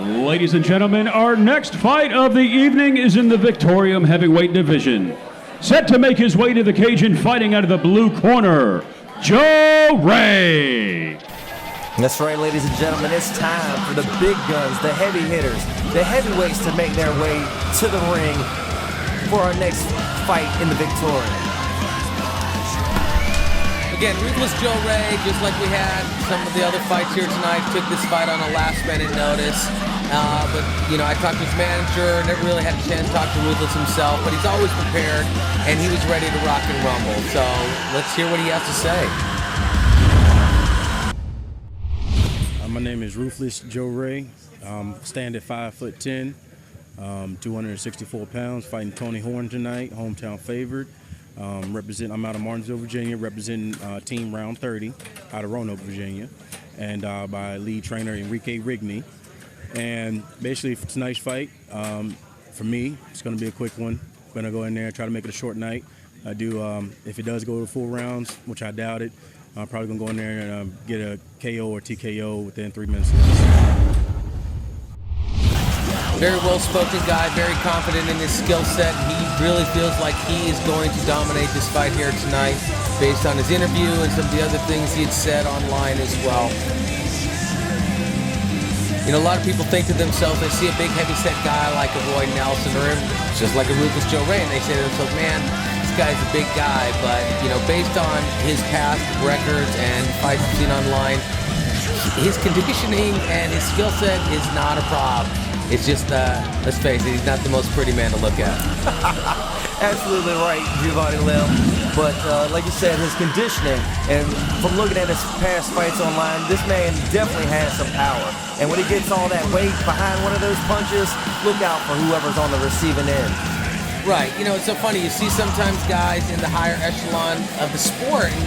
Ladies and gentlemen, our next fight of the evening is in the Victorium heavyweight division. Set to make his way to the cage and fighting out of the blue corner, Joe Ray. That's right, ladies and gentlemen, it's time for the big guns, the heavy hitters, the heavyweights to make their way to the ring for our next fight in the Victorium. Again, Ruthless Joe Ray, just like we had some of the other fights here tonight, took this fight on a last-minute notice. But, you know, I talked to his manager, never really had a chance to talk to Ruthless himself, but he's always prepared, and he was ready to rock and rumble. So let's hear what he has to say. My name is Ruthless Joe Ray. Stand at 5'10", 264 pounds, fighting Tony Horn tonight, hometown favorite. I'm out of Martinsville, Virginia, representing Team Round 30 out of Roanoke, Virginia, and by lead trainer Enrique Rigney. And basically for tonight's fight, for me, it's going to be a quick one. I'm going to go in there and try to make it a short night. I do, if it does go to full rounds, which I doubt it, I'm probably going to go in there and get a KO or TKO within 3 minutes. Very well-spoken guy, very confident in his skill set. He really feels like he is going to dominate this fight here tonight based on his interview and some of the other things he had said online as well. You know, a lot of people think to themselves, they see a big heavy-set guy like a Roy Nelson or just like a Ruthless Joe Ray, and they say to themselves, man, this guy's a big guy. But, you know, based on his past records and fights we've seen online, his conditioning and his skill set is not a problem. It's just, let's face it, he's not the most pretty man to look at. Absolutely right, Giovanni Lim. But like you said, his conditioning, and from looking at his past fights online, this man definitely has some power. And when he gets all that weight behind one of those punches, look out for whoever's on the receiving end. Right, you know, it's so funny. You see sometimes guys in the higher echelon of the sport, and,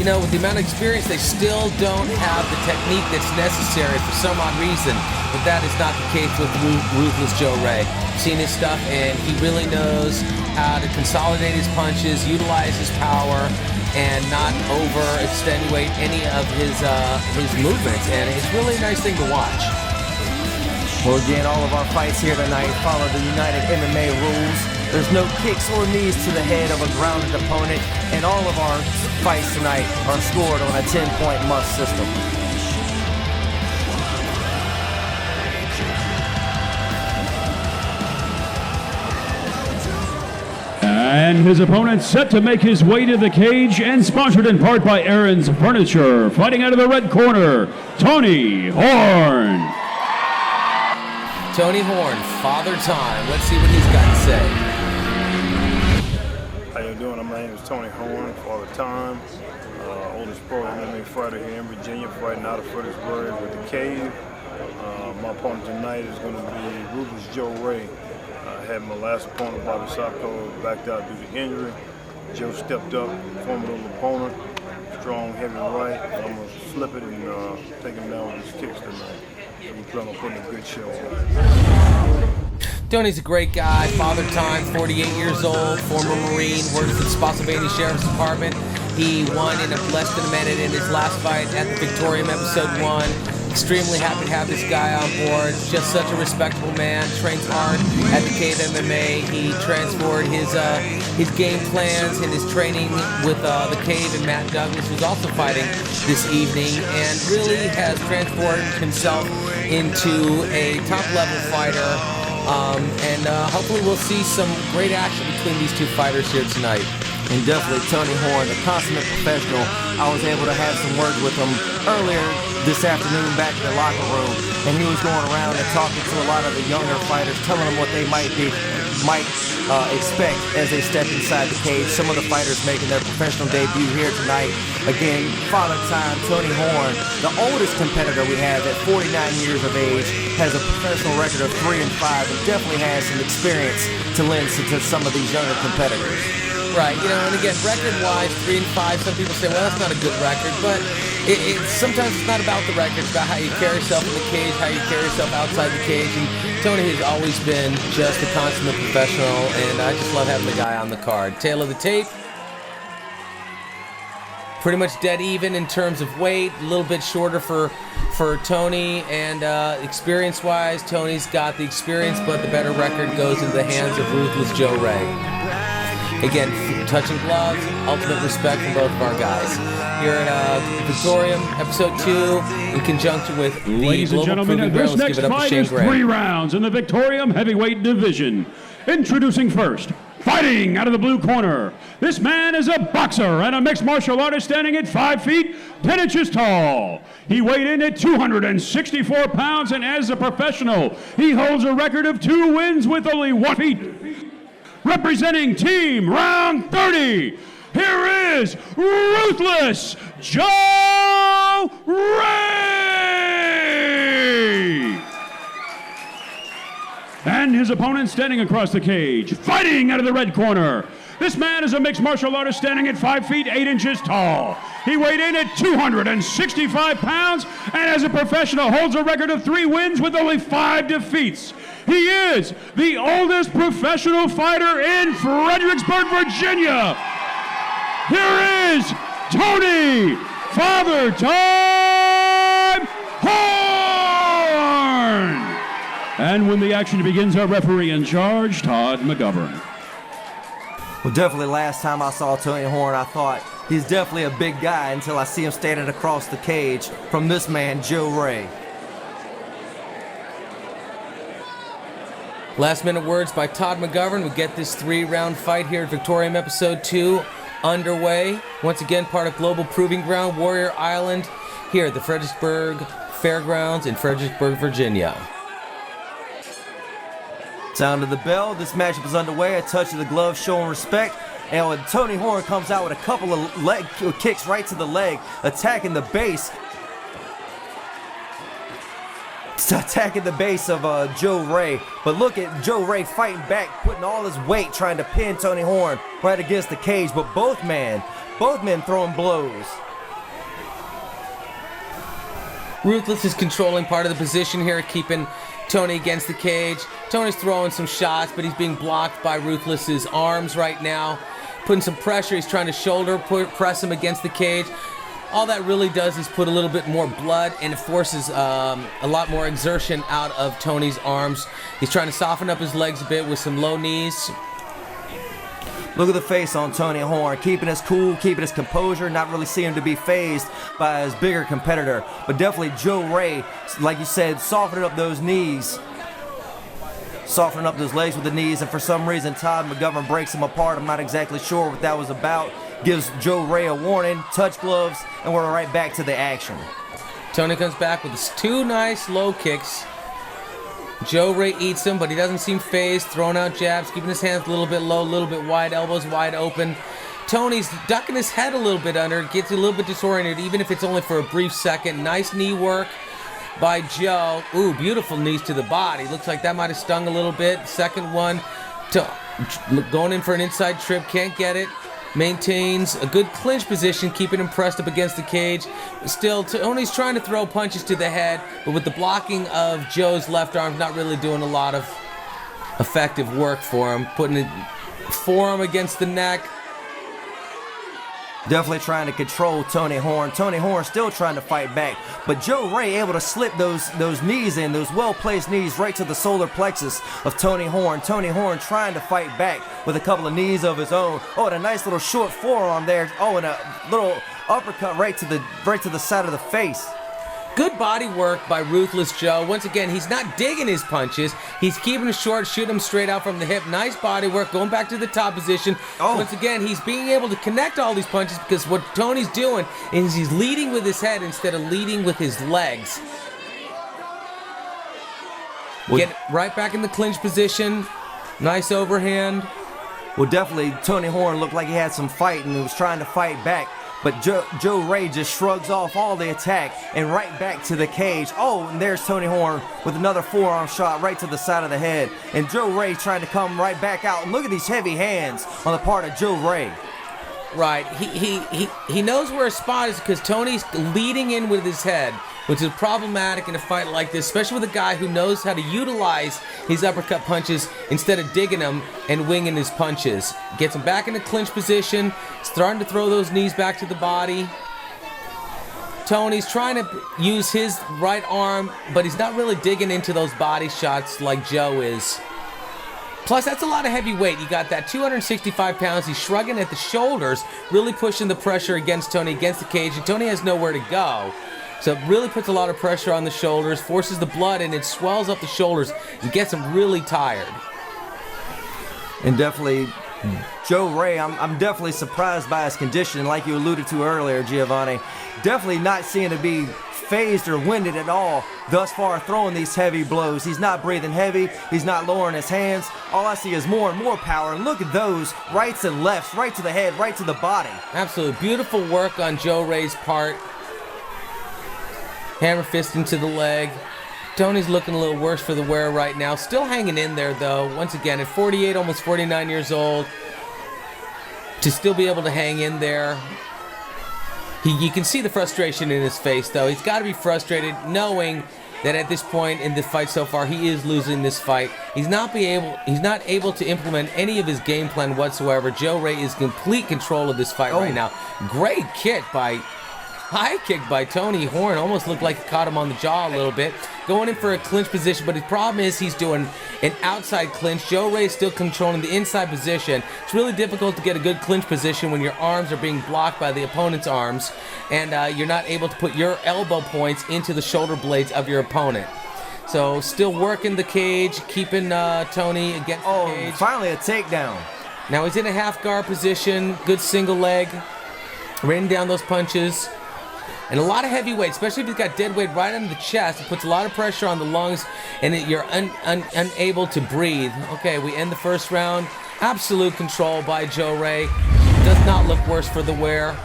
you know, with the amount of experience, they still don't have the technique that's necessary for some odd reason. But that is not the case with Ruthless Joe Ray. I've seen his stuff, and he really knows how to consolidate his punches, utilize his power, and not over-extenuate any of his movements. And it's really a nice thing to watch. Well, again, all of our fights here tonight follow the United MMA rules. There's no kicks or knees to the head of a grounded opponent, and all of our fights tonight are scored on a 10-point must system. And his opponent set to make his way to the cage and sponsored in part by Aaron's Furniture. Fighting out of the red corner, Tony Horn. Tony Horn, Father Time. Let's see what he's got to say. How you doing? My name is Tony Horn, Father Time. Oldest pro MMA fighter here in Virginia, fighting out of Fredericksburg with the Cave. My opponent tonight is going to be Ruthless Joe Ray. I had my last opponent, Bobby Sacco, backed out due to injury. Joe stepped up, formidable opponent, strong, heavy right. I'm going to flip it and take him down with his kicks tonight. So we plan on putting a good show on. Tony's a great guy, Father Time, 48 years old, former Marine, worked for the Spotsylvania Sheriff's Department. He won in less than a minute in his last fight at the Victorium Episode 1. Extremely happy to have this guy on board. Just such a respectable man. Trains hard at the Cave MMA. He transferred his game plans and his training with the Cave, and Matt Douglas, who's also fighting this evening, and really has transformed himself into a top-level fighter. And hopefully we'll see some great action between these two fighters here tonight. And definitely Tony Horn, the consummate professional. I was able to have some words with him earlier this afternoon back in the locker room, and he was going around and talking to a lot of the younger fighters, telling them what they might expect as they step inside the cage. Some of the fighters making their professional debut here tonight. Again, Father Time, Tony Horn, the oldest competitor we have at 49 years of age, has a professional record of 3-5, and definitely has some experience to lend to some of these younger competitors. Right, you know, and again, record-wise, 3-5, some people say, well, that's not a good record, but sometimes it's not about the record, it's about how you carry yourself in the cage, how you carry yourself outside the cage, and Tony has always been just a consummate professional, and I just love having the guy on the card. Tail of the tape. pretty much dead even in terms of weight, a little bit shorter for Tony, and experience-wise, Tony's got the experience, but the better record goes into the hands of Ruthless Joe Ray. Again, touching gloves, ultimate respect from both of our guys. Here at Victorium, episode 2, in conjunction with the Ladies and Global gentlemen, Proving Ground. this Let's next give it up to fight Shane is Gray. 3 rounds in the Victorium heavyweight division. Introducing first, fighting out of the blue corner. This man is a boxer and a mixed martial artist standing at 5 feet, 10 inches tall. He weighed in at 264 pounds, and as a professional, he holds a record of 2 wins with only 1 defeat. Representing Team Round 30, here is Ruthless Joe Ray! And his opponent standing across the cage, fighting out of the red corner. This man is a mixed martial artist standing at 5 feet, 8 inches tall. He weighed in at 265 pounds, and as a professional holds a record of 3 wins with only 5 defeats. He is the oldest professional fighter in Fredericksburg, Virginia. Here is Tony Father Time Horn! And when the action begins, our referee in charge, Todd McGovern. Well, definitely last time I saw Tony Horn, I thought he's definitely a big guy until I see him standing across the cage from this man, Joe Ray. Last minute words by Todd McGovern. We get this 3-round fight here at Victorium episode 2 underway. Once again, part of Global Proving Ground, Warrior Island, here at the Fredericksburg Fairgrounds in Fredericksburg, Virginia. Sound of the bell. This matchup is underway. A touch of the glove showing respect. And when Tony Horn comes out with a couple of leg kicks right to the leg, attacking the base. Attacking the base of Joe Ray. But look at Joe Ray fighting back, putting all his weight, trying to pin Tony Horn right against the cage. But both men throwing blows. Ruthless is controlling part of the position here, keeping Tony against the cage. Tony's throwing some shots, but he's being blocked by Ruthless's arms right now. Putting some pressure. He's trying to shoulder press him against the cage. All that really does is put a little bit more blood, and it forces a lot more exertion out of Tony's arms. He's trying to soften up his legs a bit with some low knees. Look at the face on Tony Horn, keeping his cool, keeping his composure, not really seeming to be fazed by his bigger competitor. But definitely Joe Ray, like you said, softening up those knees. Softening up those legs with the knees, and for some reason Todd McGovern breaks him apart. I'm not exactly sure what that was about. Gives Joe Ray a warning, touch gloves, and we're right back to the action. Tony comes back with his 2 nice low kicks. Joe Ray eats them, but he doesn't seem phased, throwing out jabs, keeping his hands a little bit low, a little bit wide, elbows wide open. Tony's ducking his head a little bit under, gets a little bit disoriented, even if it's only for a brief second. Nice knee work by Joe. Ooh, beautiful knees to the body. Looks like that might have stung a little bit. Second one, going in for an inside trip, can't get it. Maintains a good clinch position, keeping him pressed up against the cage. Still, Tony's trying to throw punches to the head, but with the blocking of Joe's left arm, not really doing a lot of effective work for him. Putting a forearm against the neck. Definitely trying to control Tony Horn. Tony Horn still trying to fight back, but Joe Ray able to slip those knees in, those well-placed knees right to the solar plexus of Tony Horn. Tony Horn trying to fight back with a couple of knees of his own. Oh, and a nice little short forearm there. Oh, and a little uppercut right to the side of the face. Good body work by Ruthless Joe. Once again, he's not digging his punches. He's keeping it short, shooting them straight out from the hip. Nice body work, going back to the top position. Oh. Once again, he's being able to connect all these punches because what Tony's doing is he's leading with his head instead of leading with his legs. Get right back in the clinch position. Nice overhand. Well, definitely Tony Horn looked like he had some fight and he was trying to fight back. But Joe Ray just shrugs off all the attack and right back to the cage. Oh, and there's Tony Horn with another forearm shot right to the side of the head. And Joe Ray trying to come right back out. And look at these heavy hands on the part of Joe Ray. Right. He knows where his spot is because Tony's leading in with his head, which is problematic in a fight like this, especially with a guy who knows how to utilize his uppercut punches instead of digging them and winging his punches. Gets him back in a clinch position, starting to throw those knees back to the body. Tony's trying to use his right arm, but he's not really digging into those body shots like Joe is. Plus, that's a lot of heavy weight. You got that 265 pounds. He's shrugging at the shoulders, really pushing the pressure against Tony, against the cage, and Tony has nowhere to go. So it really puts a lot of pressure on the shoulders, forces the blood, and it swells up the shoulders and gets him really tired. And definitely, Joe Ray, I'm definitely surprised by his condition, like you alluded to earlier, Giovanni. Definitely not seeing to be phased or winded at all thus far throwing these heavy blows. He's not breathing heavy. He's not lowering his hands. All I see is more and more power. And look at those rights and lefts, right to the head, right to the body. Absolutely. Beautiful work on Joe Ray's part. Hammer fist into the leg. Tony's looking a little worse for the wear right now. Still hanging in there, though. Once again, at 48, almost 49 years old, to still be able to hang in there. You can see the frustration in his face, though. He's got to be frustrated knowing that at this point in the fight so far, he is losing this fight. He's not able to implement any of his game plan whatsoever. Joe Ray is in complete control of this fight right now. Great high kick by Tony Horn. Almost looked like it caught him on the jaw a little bit. Going in for a clinch position, but his problem is he's doing an outside clinch. Joe Ray is still controlling the inside position. It's really difficult to get a good clinch position when your arms are being blocked by the opponent's arms, and you're not able to put your elbow points into the shoulder blades of your opponent. So still working the cage, keeping Tony against the cage. Finally a takedown. Now he's in a half guard position, good single leg, raining down those punches. And a lot of heavy weight, especially if he's got dead weight right on the chest. It puts a lot of pressure on the lungs, and you're unable to breathe. Okay, we end the first round. Absolute control by Joe Ray. Does not look worse for the wear.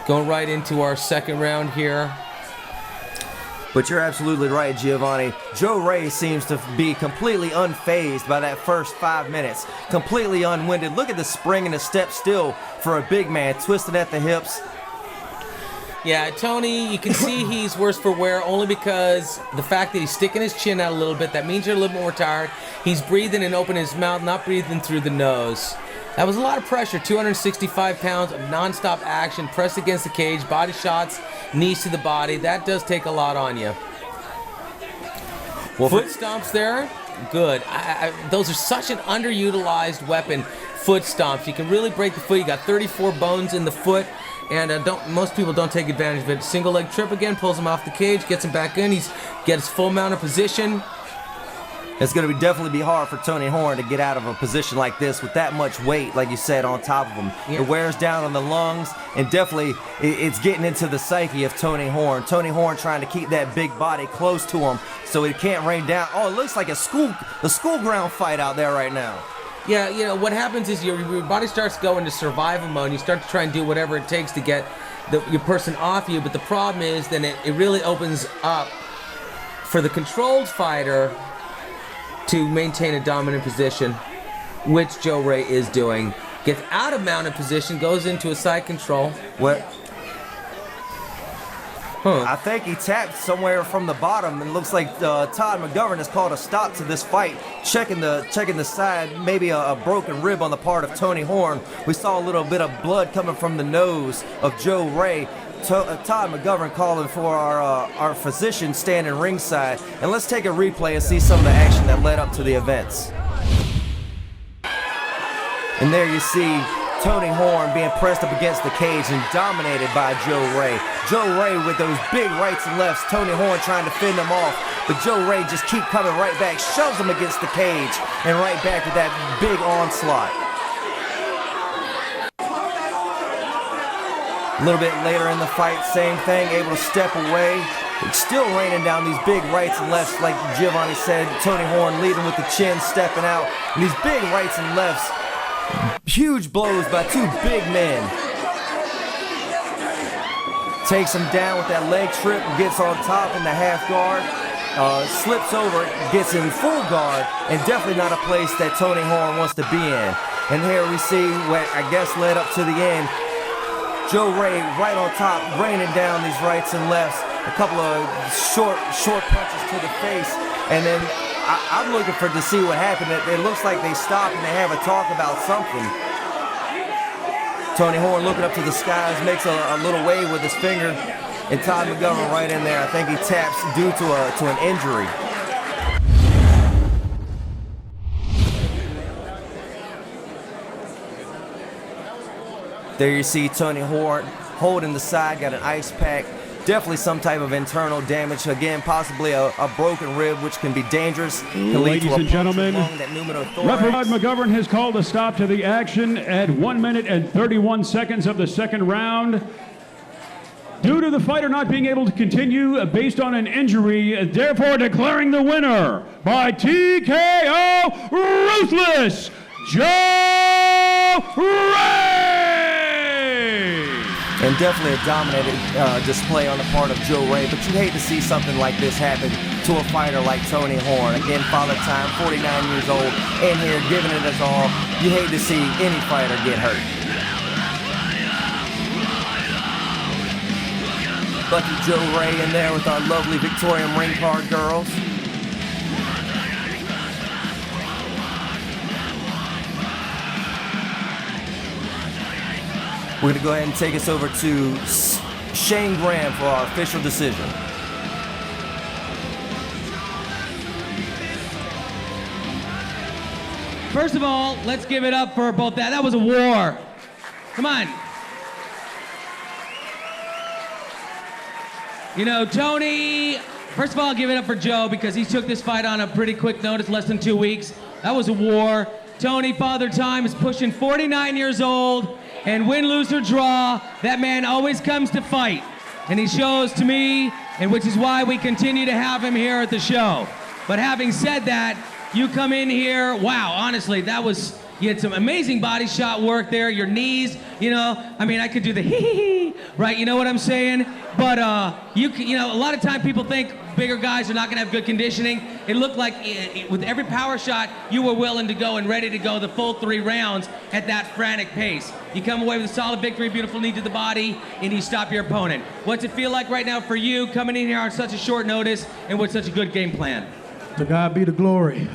Going right into our second round here. But you're absolutely right, Giovanni. Joe Ray seems to be completely unfazed by that first 5 minutes. Completely unwinded. Look at the spring and the step still for a big man, twisting at the hips. Yeah, Tony, you can see he's worse for wear only because the fact that he's sticking his chin out a little bit, that means you're a little bit more tired. He's breathing and opening his mouth, not breathing through the nose. That was a lot of pressure, 265 pounds of nonstop action, pressed against the cage, body shots, knees to the body. That does take a lot on you. Well, foot stomps there, good. Those are such an underutilized weapon, foot stomps. You can really break the foot. You got 34 bones in the foot, and most people don't take advantage of it. Single leg trip again, pulls him off the cage, gets him back in. He's gets full mounted position. It's going to definitely be hard for Tony Horn to get out of a position like this with that much weight, like you said, on top of him. Yeah. It wears down on the lungs, and definitely it's getting into the psyche of Tony Horn. Tony Horn trying to keep that big body close to him so it can't rain down. Oh, it looks like a school ground fight out there right now. Yeah, you know, what happens is your body starts going to survival mode, and you start to try and do whatever it takes to get your person off you, but the problem is then it really opens up for the controlled fighter to maintain a dominant position, which Joe Ray is doing. Gets out of mounted position, goes into a side control. What? I think he tapped somewhere from the bottom, and it looks like Todd McGovern has called a stop to this fight, checking the side, maybe a broken rib on the part of Tony Horn. We saw a little bit of blood coming from the nose of Joe Ray. Todd McGovern calling for our physician standing ringside. And let's take a replay and see some of the action that led up to the events. And there you see Tony Horn being pressed up against the cage and dominated by Joe Ray. Joe Ray with those big rights and lefts, Tony Horn trying to fend them off. But Joe Ray just keep coming right back, shoves him against the cage, and right back with that big onslaught. A little bit later in the fight, same thing, able to step away. It's still raining down these big rights and lefts, like Giovanni said. Tony Horn leading with the chin, stepping out. And these big rights and lefts, huge blows by two big men. Takes him down with that leg trip, gets on top in the half guard. Slips over, gets in full guard, and definitely not a place that Tony Horn wants to be in. And here we see what I guess led up to the end. Joe Ray right on top, raining down these rights and lefts. A couple of short punches to the face. And then I'm looking to see what happened. It looks like they stop and they have a talk about something. Tony Horn looking up to the skies, makes a little wave with his finger. And Todd McGovern right in there. I think he taps due to an injury. There you see Tony Horn holding the side, got an ice pack. Definitely some type of internal damage. Again, possibly a broken rib, which can be dangerous. Can lead Ladies to a and gentlemen, Referee McGovern has called a stop to the action at 1 minute and 31 seconds of the second round. Due to the fighter not being able to continue based on an injury, therefore declaring the winner by TKO Ruthless, Joe Ray! And definitely a dominated display on the part of Joe Ray, but you hate to see something like this happen to a fighter like Tony Horn. Again, Father Time, 49 years old, in here giving it his all. You hate to see any fighter get hurt. Lucky Joe Ray in there with our lovely Victorium ring card girls. We're going to go ahead and take us over to Shane Graham for our official decision. First of all, let's give it up for both that. That was a war. Come on. You know, Tony, first of all, I'll give it up for Joe because he took this fight on a pretty quick notice, less than 2 weeks. That was a war. Tony, Father Time, is pushing 49 years old. And win, lose, or draw, that man always comes to fight. And he shows to me, and which is why we continue to have him here at the show. But having said that, you come in here, wow, honestly, you had some amazing body shot work there, your knees, you know, I mean, I could do the hee-hee-hee, right, you know what I'm saying? But, you know, a lot of time people think bigger guys are not gonna have good conditioning. It looked like with every power shot, you were willing to go and ready to go the full 3 rounds at that frantic pace. You come away with a solid victory, beautiful knee to the body, and you stop your opponent. What's it feel like right now for you coming in here on such a short notice and with such a good game plan? To God be the glory.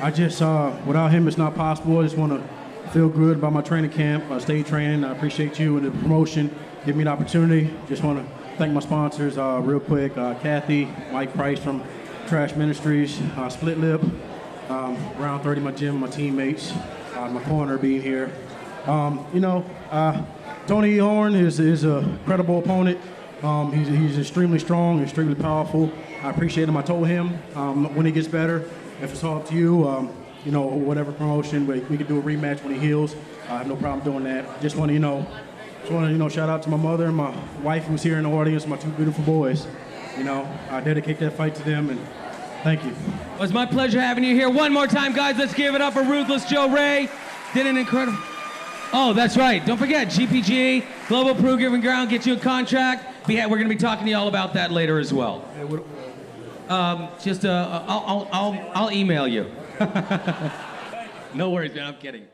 I just, without him, it's not possible. I just want to feel good about my training camp, stage training. I appreciate you and the promotion. Give me an opportunity. Just want to thank my sponsors real quick. Kathy, Mike Price from Trash Ministries, Split Lip, Round 30, my gym, my teammates, my corner being here. You know, Tony Horn is a credible opponent. He's extremely strong, extremely powerful. I appreciate him. I told him when he gets better, if it's all up to you, you know, whatever promotion, we could do a rematch when he heals. I have no problem doing that. Just want to, shout out to my mother and my wife who's here in the audience, my 2 beautiful boys. You know, I dedicate that fight to them, and thank you. It was my pleasure having you here. One more time, guys, let's give it up for Ruthless Joe Ray. Did an incredible... Oh, that's right. Don't forget, GPG, Global Proving Ground, get you a contract. We're going to be talking to you all about that later as well. I'll email you. No worries, man. I'm kidding.